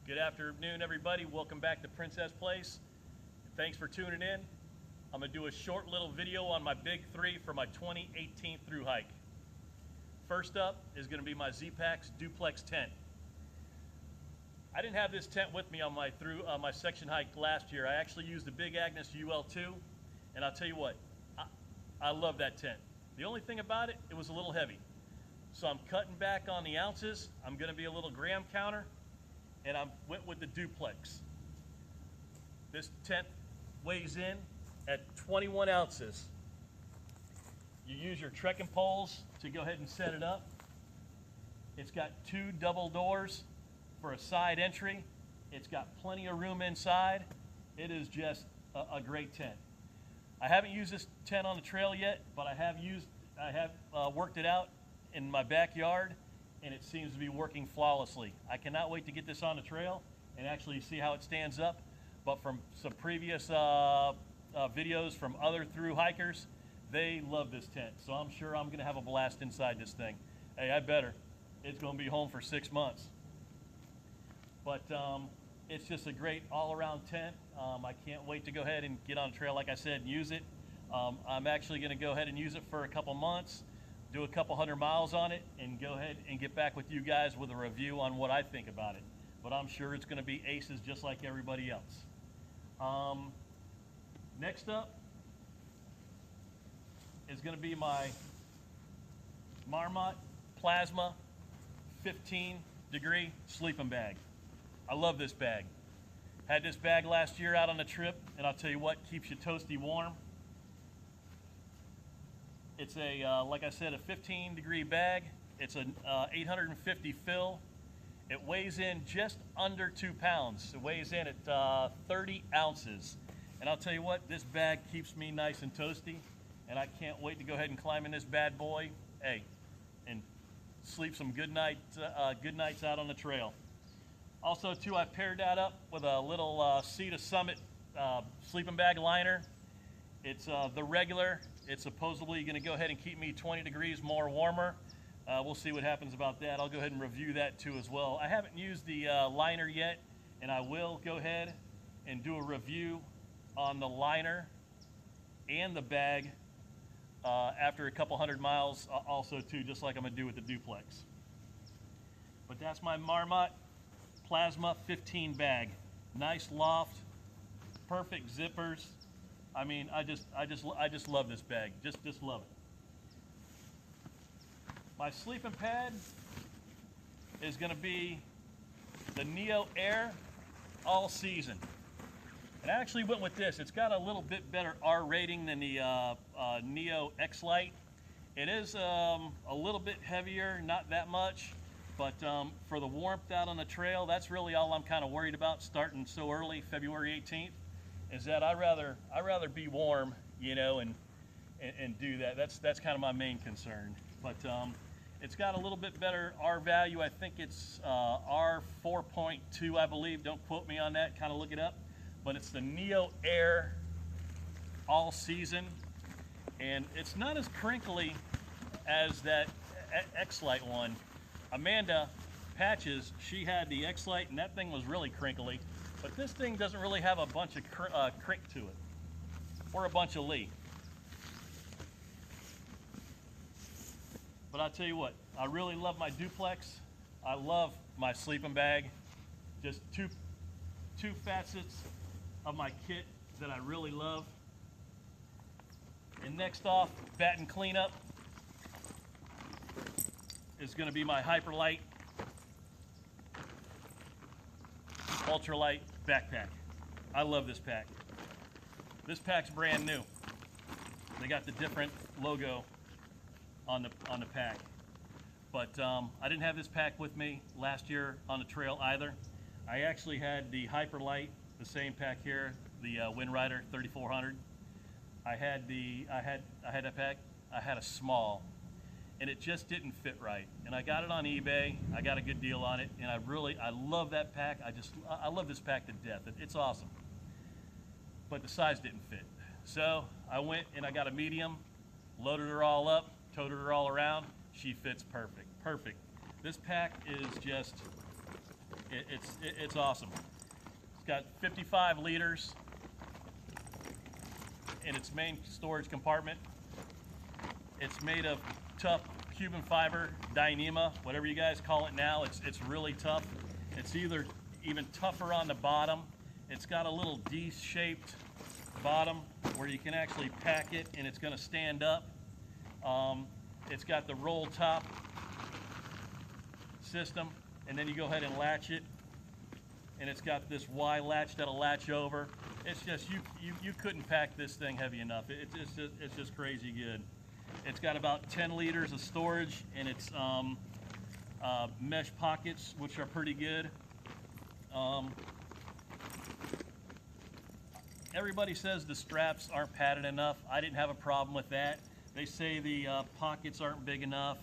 Good afternoon, everybody. Welcome back to Princess Place. Thanks for tuning in. I'm going to do a short little video on my big three for my 2018 through hike. First up is going to be my Z-Packs duplex tent. I didn't have this tent with me on my my section hike last year. I actually used the Big Agnes UL2, and I'll tell you what, I love that tent. The only thing about it, it was a little heavy. So I'm cutting back on the ounces. I'm going to be a little gram counter, and I went with the duplex. This tent weighs in at 21 ounces. You use your trekking poles to go ahead and set it up. It's got two double doors for a side entry. It's got plenty of room inside. It is just a great tent. I haven't used this tent on the trail yet, but I have worked it out in my backyard, and it seems to be working flawlessly. I cannot wait to get this on the trail and actually see how it stands up. But from some previous videos from other through hikers, they love this tent. So I'm sure I'm going to have a blast inside this thing. Hey, I better. It's going to be home for 6 months. But it's just a great all-around tent. I can't wait to go ahead and get on the trail, like I said, and use it. I'm actually going to go ahead and use it for a couple months, do a couple 100 miles on it, and go ahead and get back with you guys with a review on what I think about it. But I'm sure it's going to be aces just like everybody else. Next up is going to be my Marmot Plasma 15-degree sleeping bag. I love this bag. Had this bag last year out on a trip, and I'll tell you what, keeps you toasty warm. It's a, like I said, a 15-degree bag. It's an 850 fill. It weighs in just under 2 pounds. It weighs in at 30 ounces. And I'll tell you what, this bag keeps me nice and toasty, and I can't wait to go ahead and climb in this bad boy, hey, and sleep some good nights out on the trail. Also, too, I paired that up with a little Sea to Summit sleeping bag liner. It's the regular. It's supposedly going to go ahead and keep me 20 degrees more warmer. We'll see what happens about that. I'll go ahead and review that too as well. I haven't used the liner yet, and I will go ahead and do a review on the liner and the bag after a couple 100 miles also too, just like I'm going to do with the duplex. But that's my Marmot Plasma 15 bag. Nice loft, perfect zippers. I mean, I just love this bag. Just love it. My sleeping pad is going to be the Neo Air All Season. And I actually went with this. It's got a little bit better R rating than the Neo X-Lite. It is a little bit heavier, not that much, but for the warmth out on the trail, that's really all I'm kind of worried about starting so early, February 18th, is that I rather be warm, you know, and do that. That's kind of my main concern. But it's got a little bit better R value. I think it's R 4.2, I believe. Don't quote me on that. Kind of look it up. But it's the Neo Air All Season, and it's not as crinkly as that X-Lite one. Amanda Patches, she had the X-Lite, and that thing was really crinkly. But this thing doesn't really have a bunch of crink to it, or a bunch of lee. But I'll tell you what, I really love my duplex. I love my sleeping bag. Just two facets of my kit that I really love. And next off, bat and cleanup, is going to be my Hyperlight Ultralight backpack. I love this pack. This pack's brand new. They got the different logo on the pack. But I didn't have this pack with me last year on the trail either. I actually had the Hyperlight, the same pack here, the Windrider 3400. I had that pack. I had a small, and it just didn't fit right. And I got it on eBay. I got a good deal on it, and I love that pack. I love this pack to death. It's awesome. But the size didn't fit. So I went and I got a medium, loaded her all up, toted her all around. She fits perfect. Perfect. This pack is just It's awesome. It's got 55 liters in its main storage compartment. It's made of tough Cuban fiber, Dyneema, whatever you guys call it now. It's really tough. It's either even tougher on the bottom. It's got a little D-shaped bottom where you can actually pack it and it's going to stand up. It's got the roll top system, and then you go ahead and latch it, and it's got this Y latch that'll latch over. It's just you couldn't pack this thing heavy enough. It's just crazy good. It's got about 10 liters of storage, and it's mesh pockets, which are pretty good. Everybody says the straps aren't padded enough. I didn't have a problem with that. They say the pockets aren't big enough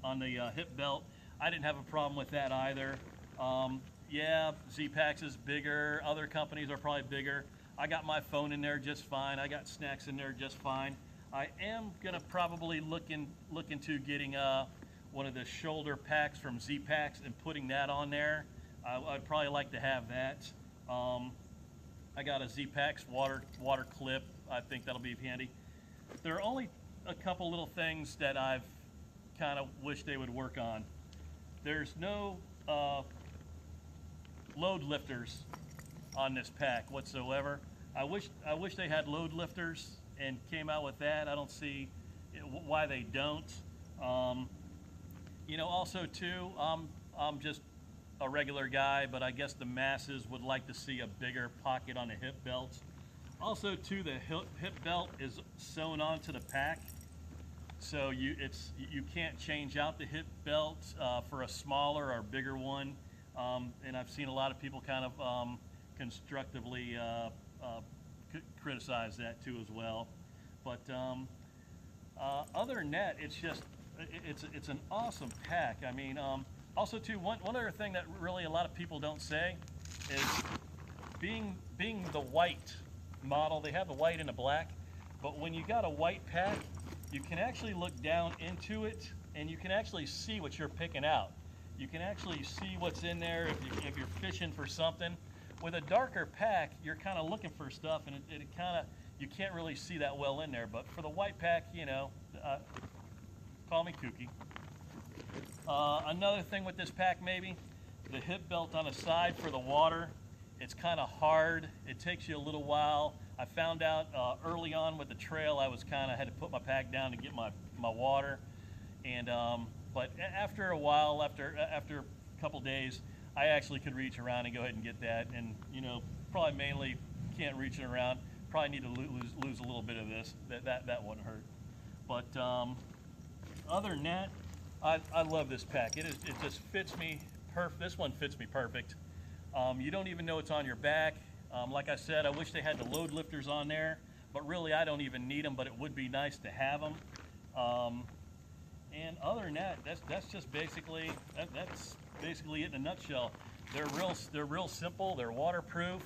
on the hip belt. I didn't have a problem with that either. Yeah, Z-Packs is bigger. Other companies are probably bigger. I got my phone in there just fine. I got snacks in there just fine. I am gonna probably look into getting one of the shoulder packs from Z-Packs and putting that on there. I'd probably like to have that. I got a Z-Packs water clip. I think that'll be handy. There are only a couple little things that I've kind of wish they would work on. There's no load lifters on this pack whatsoever. I wish they had load lifters and came out with that. I don't see why they don't. You know, also too, I'm just a regular guy, but I guess the masses would like to see a bigger pocket on the hip belt. Also too, the hip belt is sewn onto the pack, so you can't change out the hip belt for a smaller or bigger one. And I've seen a lot of people kind of constructively criticize that too as well. But other than that, it's just it's an awesome pack. I mean, also too, one other thing that really a lot of people don't say is being the white model. They have the white and the black, but when you got a white pack, you can actually look down into it and you can actually see what you're picking out. You can actually see what's in there if you're fishing for something. With a darker pack, you're kind of looking for stuff, and it kind of, you can't really see that well in there. But for the white pack, you know, call me kooky. Another thing with this pack, maybe, the hip belt on the side for the water, it's kind of hard. It takes you a little while. I found out early on with the trail, I was kind of had to put my pack down to get my water, and but after a while, after a couple days, I actually could reach around and go ahead and get that. And you know, probably mainly can't reach it around. Probably need to lose a little bit of this. That wouldn't hurt. But other than that, I love this pack. It just fits me perfect. This one fits me perfect. You don't even know it's on your back. Like I said, I wish they had the load lifters on there, but really I don't even need them. But it would be nice to have them. And other than that, that's just basically that's basically it in a nutshell. They're real simple. They're waterproof.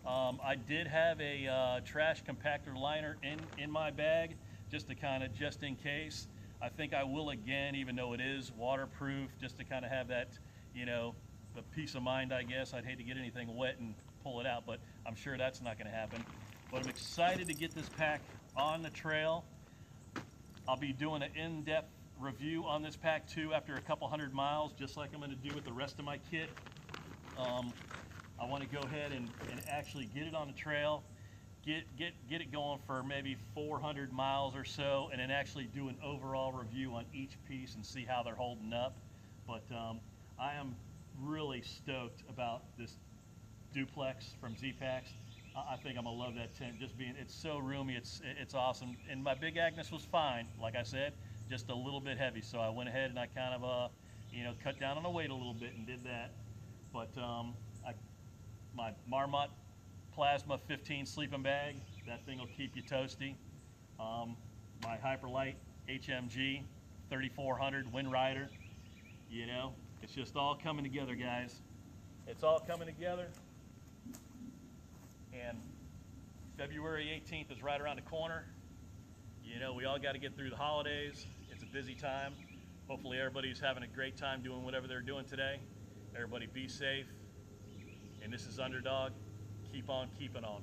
I did have a trash compactor liner in my bag just in case. I think I will again, even though it is waterproof, just to kind of have that, you know, the peace of mind, I guess. I'd hate to get anything wet and pull it out, but I'm sure that's not going to happen. But I'm excited to get this pack on the trail. I'll be doing an in-depth review on this pack too after a couple hundred miles, just like I'm going to do with the rest of my kit. I want to go ahead and actually get it on the trail, get it going for maybe 400 miles or so, and then actually do an overall review on each piece and see how they're holding up. But I am really stoked about this duplex from Z-Packs. I think I'm gonna love that tent. It's so roomy. It's awesome. And my Big Agnes was fine, like I said, just a little bit heavy. So I went ahead and I kind of you know, cut down on the weight a little bit and did that. But my Marmot Plasma 15 sleeping bag, that thing will keep you toasty. My Hyperlight HMG 3400 Wind Rider, you know, it's just all coming together, guys. It's all coming together. And February 18th is right around the corner. You know, we all got to get through the holidays. It's a busy time. Hopefully everybody's having a great time doing whatever they're doing today. Everybody be safe. And this is Underdog. Keep on keeping on.